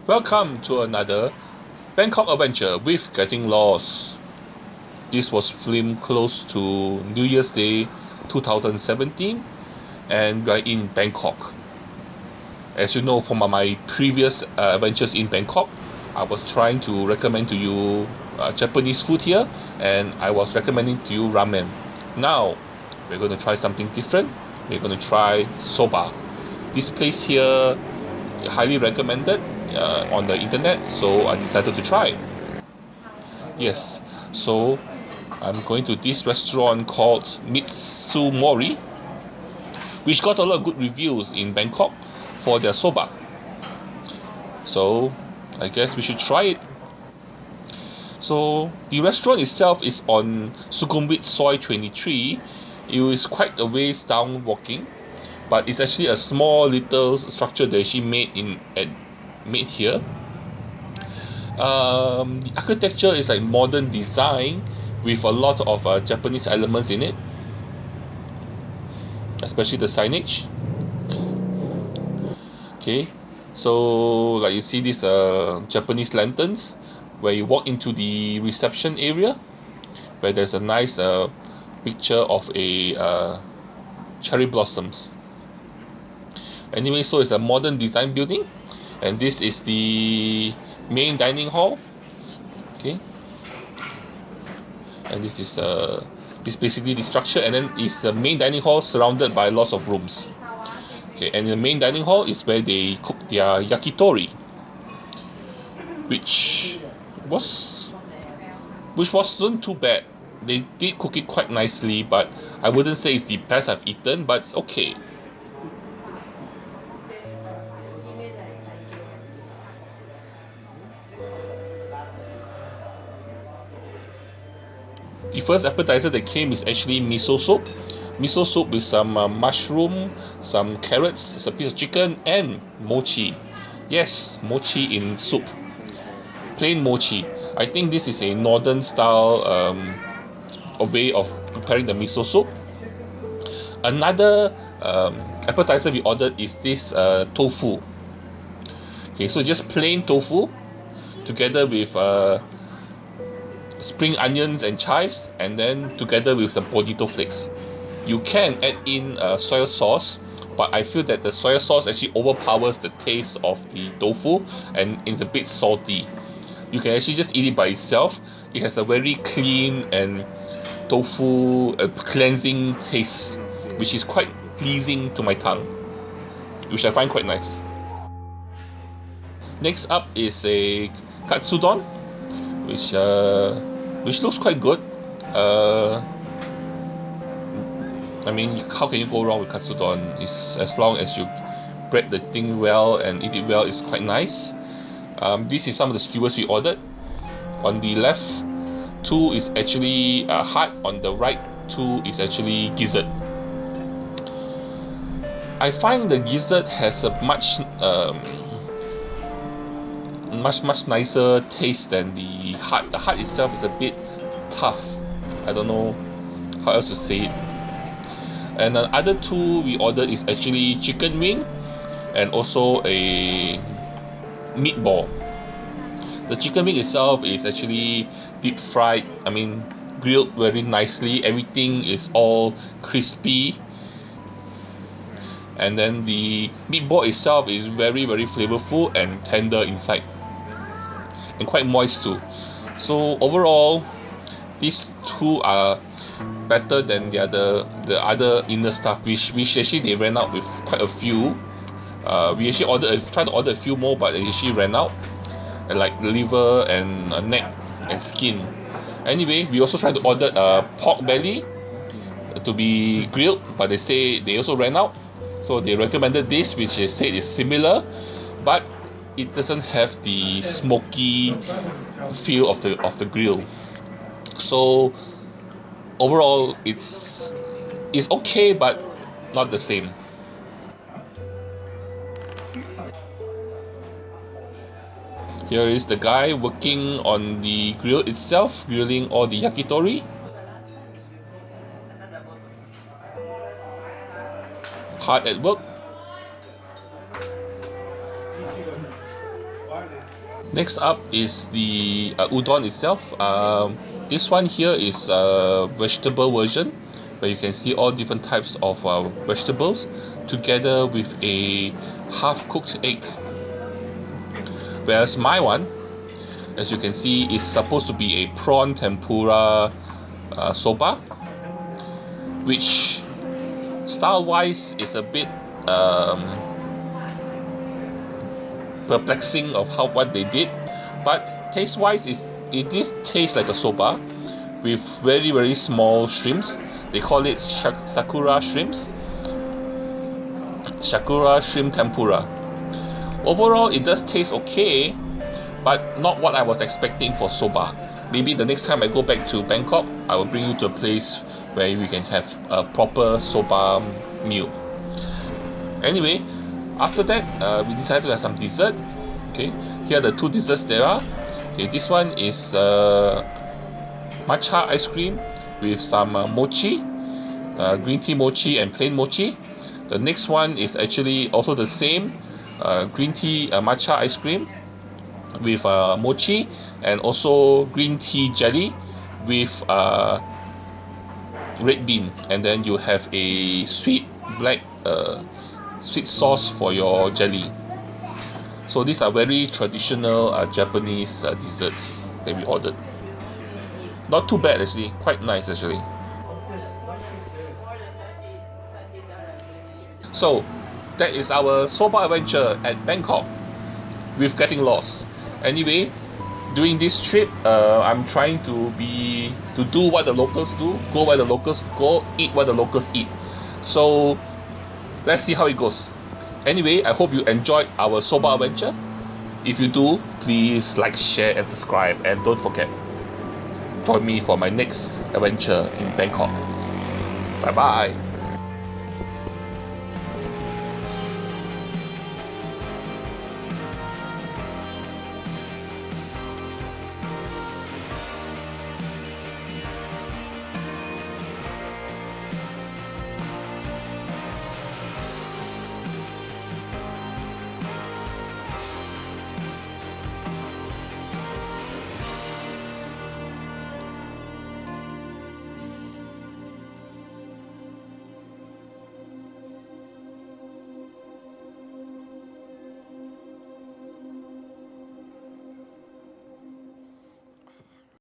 Welcome to another Bangkok Adventure with Getting Lost. This was filmed close to New Year's Day 2017 and we are in Bangkok. As you know from my previous adventures in Bangkok, I was trying to recommend to you Japanese food here, and I was recommending to you ramen. Now we're going to try something different. We're going to try soba. This place here highly recommended on the internet, so I decided to try. Yes, so I'm going to this restaurant called Mitsumori, which got a lot of good reviews in Bangkok for their soba. So I guess we should try it. So the restaurant itself is on Sukhumvit Soi 23. It is quite a ways down walking, but it's actually a small little structure that she made here. The architecture is like modern design with a lot of Japanese elements in it, especially the signage. Okay, so like you see these Japanese lanterns where you walk into the reception area, where there's a nice picture of a cherry blossoms. Anyway, so it's a modern design building, and this is the main dining hall. Okay, and this is basically the structure, and then is the main dining hall surrounded by lots of rooms. Okay, and the main dining hall is where they cook their yakitori, which wasn't too bad. They did cook it quite nicely, but I wouldn't say it's the best I've eaten, but it's okay. The first appetizer that came is actually miso soup. Miso soup with some mushroom, some carrots, some piece of chicken, and mochi. Yes, mochi in soup. Plain mochi. I think this is a northern style a way of preparing the miso soup. Another appetizer we ordered is this tofu. Okay, so just plain tofu together with spring onions and chives, and then together with some potato flakes. You can add in soy sauce, but I feel that the soy sauce actually overpowers the taste of the tofu and it's a bit salty. You can actually just eat it by itself. It has a very clean and tofu cleansing taste, which is quite pleasing to my tongue, which I find quite nice. Next up is a katsudon, which looks quite good. I mean, how can you go wrong with katsudon? It's as long as you bread the thing well and eat it well, it's quite nice. This is some of the skewers we ordered. On the left, two is actually heart. On the right, two is actually gizzard. I find the gizzard has a much nicer taste than the heart. The heart itself is a bit tough. I don't know how else to say it. And the other two we ordered is actually chicken wing and also a meatball. The chicken wing itself is actually deep fried. I mean, grilled very nicely. Everything is all crispy. And then the meatball itself is very, very flavorful and tender inside, and quite moist too. So overall, these two are better than the other inner stuff, which actually they ran out with quite a few. We actually tried to order a few more, but they actually ran out, like liver and neck and skin. Anyway, we also tried to order pork belly to be grilled, but they say they also ran out. So they recommended this, which they said is similar, but it doesn't have the smoky feel of the grill. So overall, it's okay, but not the same. Here is the guy working on the grill itself, grilling all the yakitori. Hard at work. Next up is the udon itself. This one here is a vegetable version, where you can see all different types of vegetables together with a half-cooked egg. Whereas my one, as you can see, is supposed to be a prawn tempura soba, which style-wise is a bit perplexing of what they did, but taste-wise it did taste like a soba with very, very small shrimps. They call it sakura shrimps. Sakura shrimp tempura. Overall, it does taste okay, but not what I was expecting for soba. Maybe the next time I go back to Bangkok, I will bring you to a place where we can have a proper soba meal. Anyway, after that, we decided to have some dessert. Okay, here are the two desserts there are. Okay, this one is matcha ice cream with some mochi, green tea mochi and plain mochi. The next one is actually also the same, green tea matcha ice cream with mochi and also green tea jelly with red bean, and then you have a sweet black sweet sauce for your jelly. So these are very traditional Japanese desserts that we ordered. Not too bad actually, quite nice actually. So that is our soba adventure at Bangkok with getting lost. Anyway, during this trip, I'm trying to do what the locals do, go where the locals go, eat what the locals eat. So let's see how it goes. Anyway, I hope you enjoyed our soba adventure. If you do, please like, share and subscribe, and don't forget, join me for my next adventure in Bangkok. Bye bye.